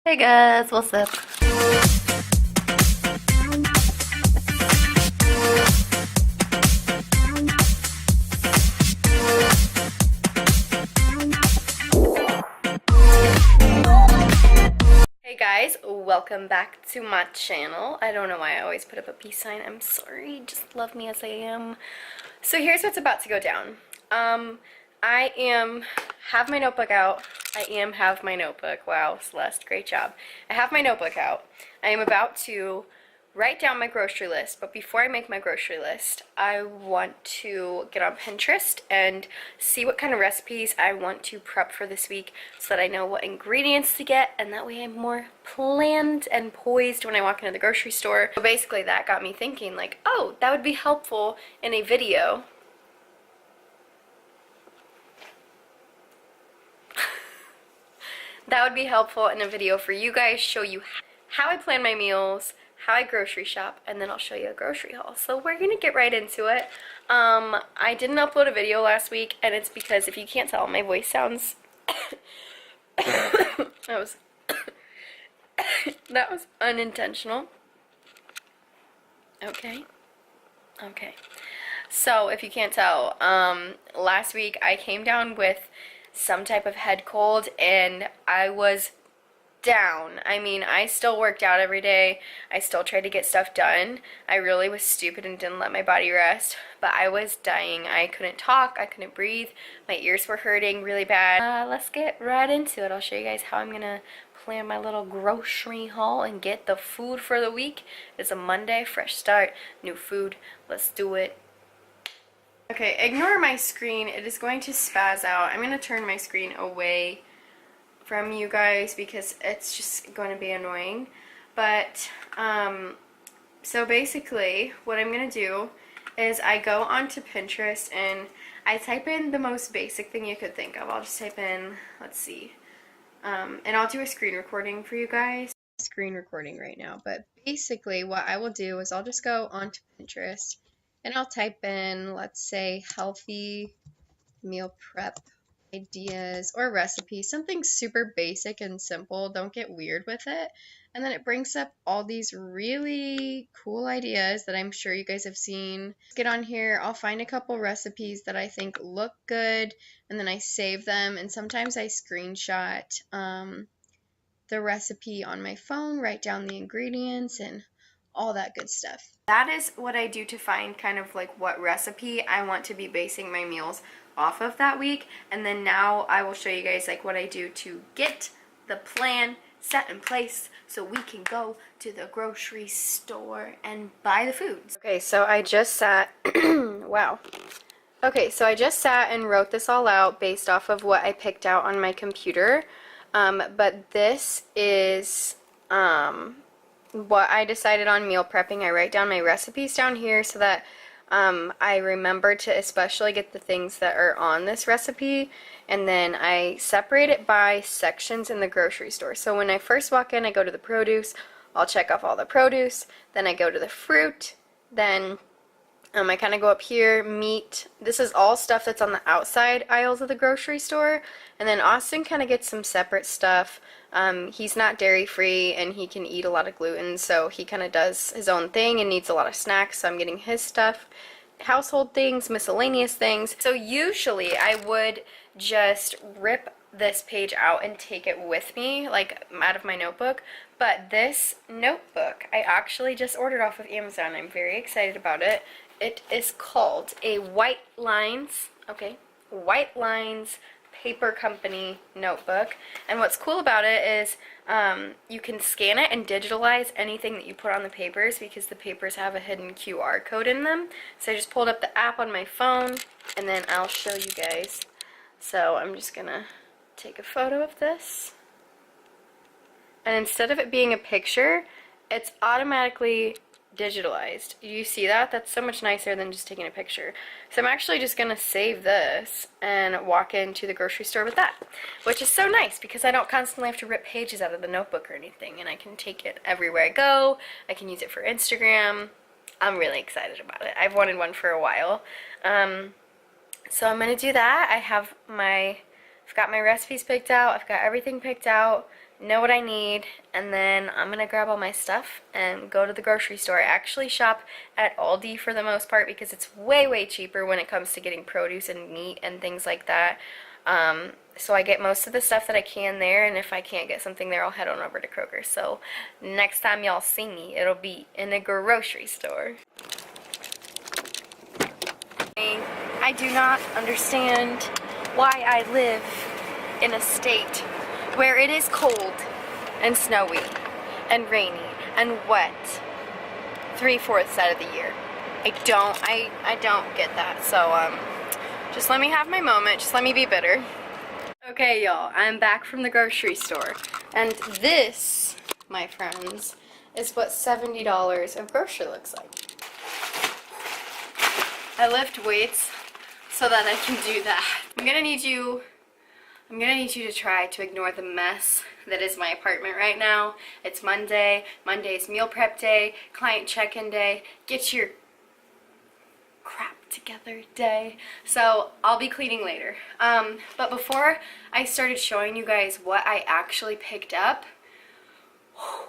Hey guys, what's up? Hey guys, welcome back to my channel. I don't know why I always put up a peace sign. I'm sorry, just love me as I am. So here's what's about to go down. Have my notebook out. Have my notebook. Wow, Celeste, great job. I have my notebook out. I am about to write down my grocery list, but before I make my grocery list, I want to get on Pinterest and see what kind of recipes I want to prep for this week so that I know what ingredients to get, and that way I'm more planned and poised when I walk into the grocery store. So basically that got me thinking like, oh, that would be helpful in a video. That would be helpful in a video for you guys, show you how I plan my meals, how I grocery shop, and then I'll show you a grocery haul. So we're gonna get right into it. I didn't upload a video last week, and it's because, if you can't tell, my voice sounds that was unintentional. Okay. So if you can't tell, last week I came down with some type of head cold and I was down. I mean, I still worked out every day. I still tried to get stuff done. I really was stupid and didn't let my body rest, but I was dying. I couldn't talk, I couldn't breathe, my ears were hurting really bad. Let's get right into it. I'll show you guys how I'm gonna plan my little grocery haul and get the food for the week. It's a Monday, fresh start, new food. Let's do it. Okay, ignore my screen. It is going to spaz out. I'm going to turn my screen away from you guys because it's just going to be annoying. But, so basically, what I'm going to do is I go onto Pinterest and I type in the most basic thing you could think of. I'll just type in, let's see, and I'll do a screen recording for you guys. Screen recording right now, but basically what I will do is I'll just go onto Pinterest and I'll type in, let's say, healthy meal prep ideas or recipes, something super basic and simple. Don't get weird with it. And then it brings up all these really cool ideas that I'm sure you guys have seen. Get on here, I'll find a couple recipes that I think look good, and then I save them. And sometimes I screenshot the recipe on my phone, write down the ingredients, and all that good stuff. That is what I do to find kind of like what recipe I want to be basing my meals off of that week. And then now I will show you guys like what I do to get the plan set in place so we can go to the grocery store and buy the foods. Okay, so I just sat wow. Okay, so I just sat and wrote this all out based off of what I picked out on my computer. But this is what I decided on meal prepping. I write down my recipes down here so that I remember to especially get the things that are on this recipe, and then I separate it by sections in the grocery store. So when I first walk in, I go to the produce, I'll check off all the produce, then I go to the fruit, then I kind of go up here, meat. This is all stuff that's on the outside aisles of the grocery store. And then Austin kind of gets some separate stuff. He's not dairy free and he can eat a lot of gluten, so he kind of does his own thing and needs a lot of snacks, so I'm getting his stuff. Household things, miscellaneous things. So usually I would just rip this page out and take it with me, like out of my notebook. But this notebook I actually just ordered off of Amazon. I'm very excited about it. It is called a White Lines Paper Company notebook. And what's cool about it is you can scan it and digitalize anything that you put on the papers, because the papers have a hidden QR code in them. So I just pulled up the app on my phone and then I'll show you guys. So I'm just gonna take a photo of this, and instead of it being a picture, it's automatically digitalized. You see that? That's so much nicer than just taking a picture. So I'm actually just gonna save this and walk into the grocery store with that, which is so nice because I don't constantly have to rip pages out of the notebook or anything, and I can take it everywhere I go. I can use it for Instagram. I'm really excited about it. I've wanted one for a while. So I'm gonna do that. I've got my recipes picked out. I've got everything picked out. know what I need, and then I'm gonna grab all my stuff and go to the grocery store. I actually shop at Aldi for the most part because it's way cheaper when it comes to getting produce and meat and things like that. So I get most of the stuff that I can there, and if I can't get something there, I'll head on over to Kroger. So next time y'all see me, it'll be in a grocery store. I do not understand why I live in a state where it is cold and snowy and rainy and wet 3/4 out of the year. I don't get that. So just let me have my moment. Just let me be bitter. Okay, y'all, I'm back from the grocery store, and this, my friends, is what $70 of grocery looks like. I lift weights so that I can do that. I'm gonna need you to try to ignore the mess that is my apartment right now. It's Monday. Monday's meal prep day, client check-in day, get your crap together day. So I'll be cleaning later. But before I started showing you guys what I actually picked up,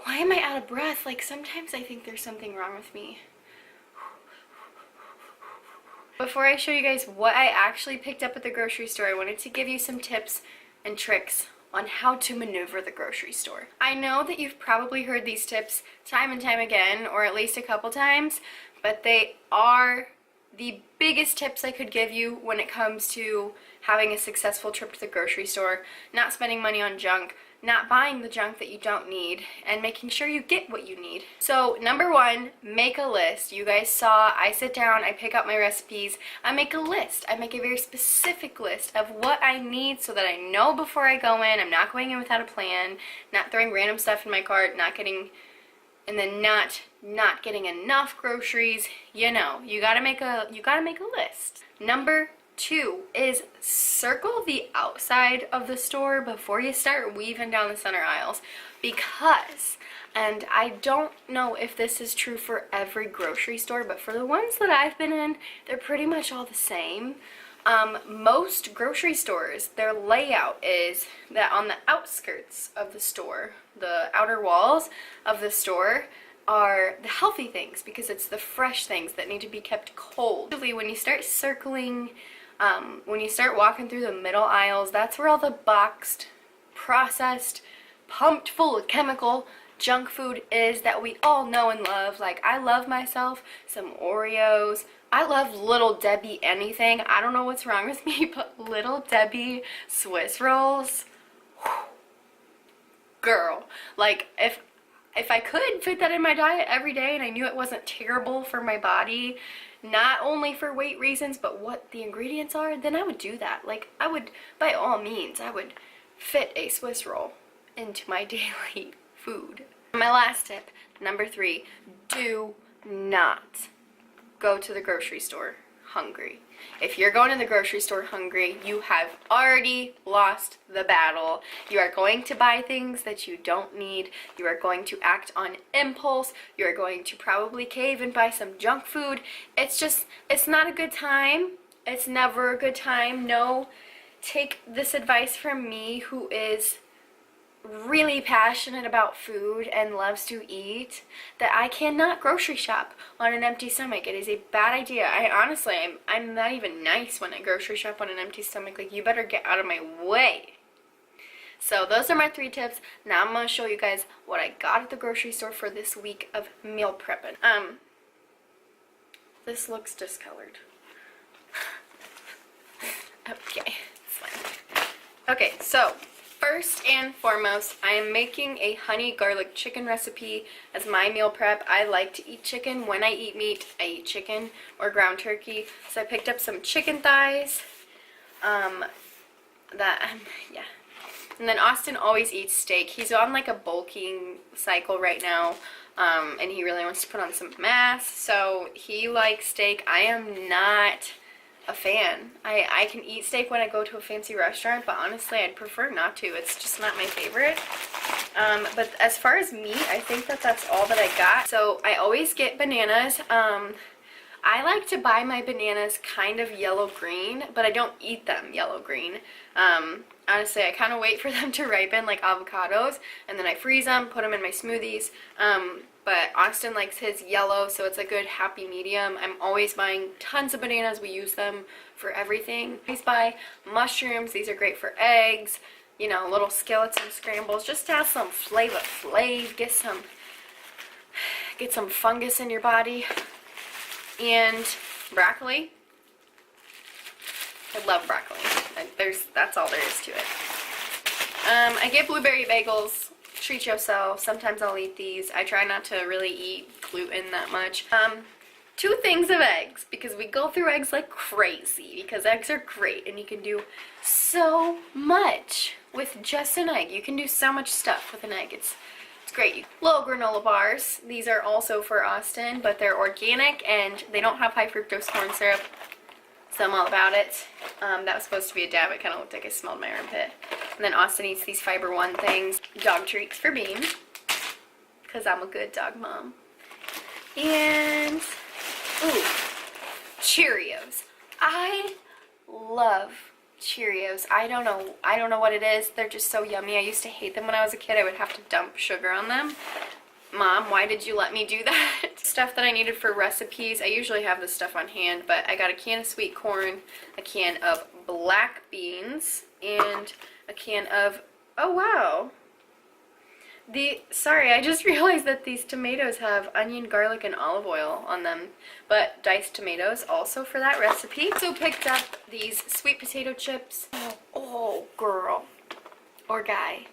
why am I out of breath? Like, sometimes I think there's something wrong with me. Before I show you guys what I actually picked up at the grocery store, I wanted to give you some tips and tricks on how to maneuver the grocery store. I know that you've probably heard these tips time and time again, or at least a couple times, but they are the biggest tips I could give you when it comes to having a successful trip to the grocery store, not spending money on junk, not buying the junk that you don't need, and making sure you get what you need. So number one, make a list. You guys saw I sit down, I pick out my recipes, I make a list. I make a very specific list of what I need so that I know before I go in. I'm not going in without a plan, not throwing random stuff in my cart, not getting enough groceries. You know, you gotta make a list. Number two is circle the outside of the store before you start weaving down the center aisles, because, and I don't know if this is true for every grocery store, but for the ones that I've been in, they're pretty much all the same. Most grocery stores, their layout is that on the outskirts of the store, the outer walls of the store, are the healthy things, because it's the fresh things that need to be kept cold. Usually when you start circling, when you start walking through the middle aisles, that's where all the boxed, processed, pumped full of chemical junk food is that we all know and love. Like, I love myself some Oreos. I love Little Debbie anything. I don't know what's wrong with me, but Little Debbie Swiss rolls, whew, girl, like, if I could fit that in my diet every day and I knew it wasn't terrible for my body, not only for weight reasons, but what the ingredients are, then I would do that. Like, I would, by all means, I would fit a Swiss roll into my daily food. My last tip, number three, do not go to the grocery store hungry. If you're going to the grocery store hungry, you have already lost the battle. You are going to buy things that you don't need. You are going to act on impulse. You are going to probably cave and buy some junk food. It's not a good time. It's never a good time. No, take this advice from me, who is really passionate about food and loves to eat, that I cannot grocery shop on an empty stomach. It is a bad idea. I'm not even nice when I grocery shop on an empty stomach. Like, you better get out of my way. So those are my three tips. Now I'm going to show you guys what I got at the grocery store for this week of meal prepping. This looks discolored. Okay, it's fine. Okay, so first and foremost, I am making a honey garlic chicken recipe as my meal prep. I like to eat chicken. When I eat meat, I eat chicken or ground turkey. So I picked up some chicken thighs. Yeah. And then Austin always eats steak. He's on like a bulking cycle right now, and he really wants to put on some mass. So he likes steak. I am not a fan. I can eat steak when I go to a fancy restaurant, but honestly I'd prefer not to. It's just not my favorite. But as far as meat, I think that's all that I got. So I always get bananas. I like to buy my bananas kind of yellow green, but I don't eat them yellow green. honestly, I kind of wait for them to ripen like avocados, and then I freeze them, put them in my smoothies. But Austin likes his yellow, so it's a good happy medium. I'm always buying tons of bananas. We use them for everything. Always buy mushrooms. These are great for eggs, you know, little skeleton scrambles, just to have some flav, get some fungus in your body. And broccoli. I love broccoli. That's all there is to it. I get blueberry bagels. Treat yourself. Sometimes I'll eat these. I try not to really eat gluten that much. 2 things of eggs, because we go through eggs like crazy, because eggs are great and you can do so much with just an egg. You can do so much stuff with an egg. It's great. Little granola bars. These are also for Austin, but they're organic and they don't have high fructose corn syrup. So I'm all about it. That was supposed to be a dab. It kind of looked like I smelled my armpit. And then Austin eats these Fiber One things. Dog treats for Bean, because I'm a good dog mom. And, ooh, Cheerios. I love Cheerios. I don't know what it is. They're just so yummy. I used to hate them when I was a kid. I would have to dump sugar on them. Mom, why did you let me do that? Stuff that I needed for recipes. I usually have this stuff on hand, but I got a can of sweet corn, a can of black beans, and a can of, oh wow. Sorry, I just realized that these tomatoes have onion, garlic, and olive oil on them, but diced tomatoes also for that recipe. So picked up these sweet potato chips. Oh girl, or guy,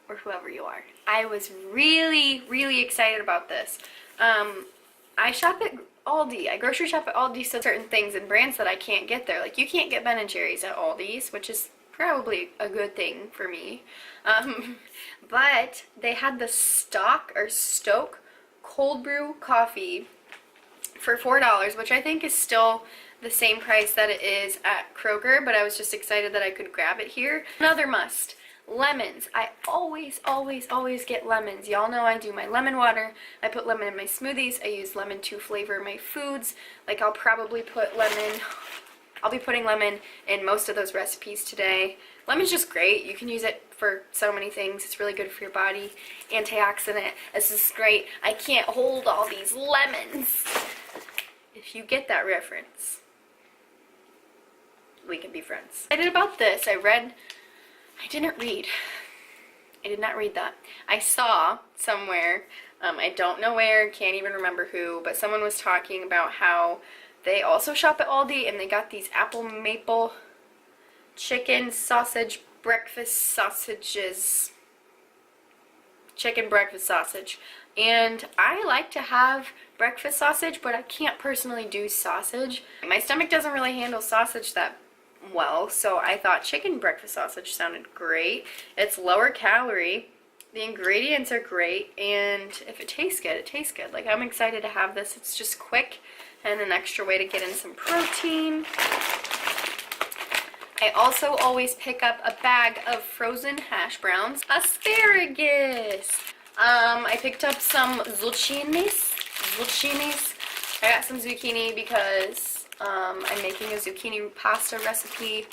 or whoever you are. I was really, really excited about this. I shop at Aldi. I grocery shop at Aldi, so certain things and brands that I can't get there. Like, you can't get Ben & Jerry's at Aldi's, which is probably a good thing for me. But they had the Stoke cold brew coffee for $4, which I think is still the same price that it is at Kroger, but I was just excited that I could grab it here. Another must. Lemons. I always get lemons. Y'all know I do my lemon water. I put lemon in my smoothies. I use lemon to flavor my foods. Like, I'll probably put lemon. I'll be putting lemon in most of those recipes today. Lemon's just great. You can use it for so many things. It's really good for your body. Antioxidant. This is great. I can't hold all these lemons. If you get that reference, we can be friends. I did about this. I did not read that. I saw somewhere, I don't know where, can't even remember who, but someone was talking about how they also shop at Aldi and they got these apple maple chicken sausage breakfast sausages. Chicken breakfast sausage. And I like to have breakfast sausage, but I can't personally do sausage. My stomach doesn't really handle sausage that well, so I thought chicken breakfast sausage sounded great. It's lower calorie, the ingredients are great, and if it tastes good, it tastes good. Like, I'm excited to have this. It's just quick and an extra way to get in some protein. I also always pick up a bag of frozen hash browns. Asparagus! I picked up some zucchinis. I got some zucchini because I'm making a zucchini pasta recipe.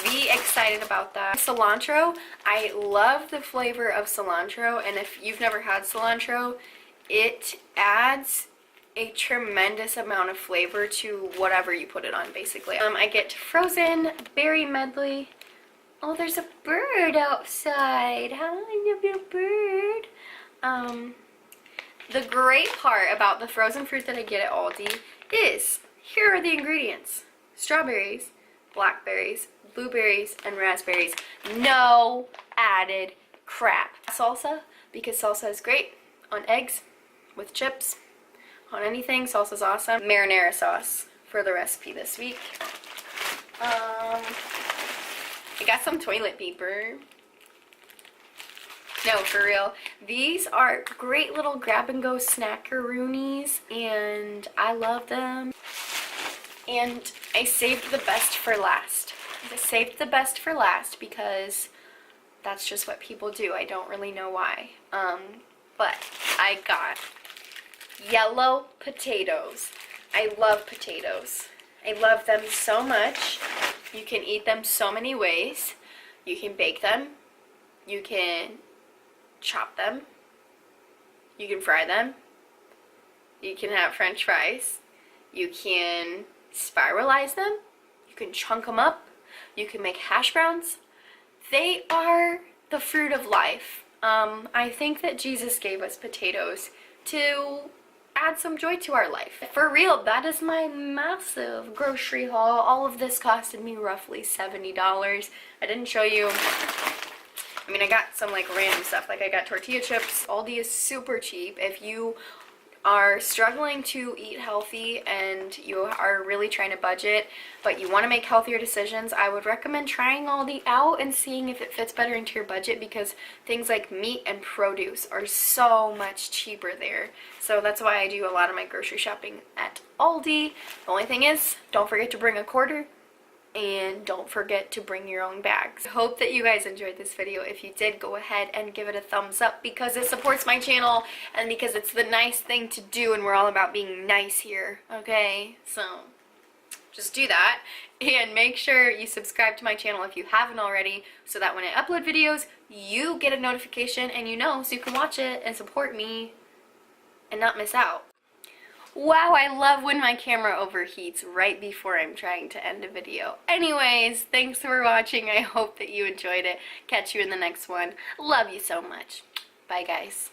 Be excited about that. Cilantro. I love the flavor of cilantro, and if you've never had cilantro, it adds a tremendous amount of flavor to whatever you put it on, basically. I get frozen berry medley. Oh, there's a bird outside. Hi, little bird. The great part about the frozen fruit that I get at Aldi is, here are the ingredients. Strawberries, blackberries, blueberries, and raspberries. No added crap. Salsa, because salsa is great on eggs, with chips, on anything. Salsa's awesome. Marinara sauce for the recipe this week. I got some toilet paper. No, for real. These are great little grab-and-go snackaroonies, and I love them. And I saved the best for last. I saved the best for last because that's just what people do. I don't really know why. But I got yellow potatoes. I love potatoes. I love them so much. You can eat them so many ways. You can bake them, you can chop them, you can fry them, you can have french fries, you can spiralize them, you can chunk them up, you can make hash browns. They are the fruit of life. I think that Jesus gave us potatoes to add some joy to our life. For real, that is my massive grocery haul. All of this costed me roughly $70. I didn't show you. I mean, I got some like random stuff, like I got tortilla chips. Aldi is super cheap. If you are struggling to eat healthy and you are really trying to budget, but you want to make healthier decisions, I would recommend trying Aldi out and seeing if it fits better into your budget, because things like meat and produce are so much cheaper there. So that's why I do a lot of my grocery shopping at Aldi. The only thing is, don't forget to bring a quarter. And don't forget to bring your own bags. I hope that you guys enjoyed this video. If you did, go ahead and give it a thumbs up, because it supports my channel and because it's the nice thing to do, and we're all about being nice here, okay? So just do that, and make sure you subscribe to my channel if you haven't already, so that when I upload videos, you get a notification and you know, so you can watch it and support me and not miss out. Wow, I love when my camera overheats right before I'm trying to end a video. Anyways, thanks for watching. I hope that you enjoyed it. Catch you in the next one. Love you so much. Bye, guys.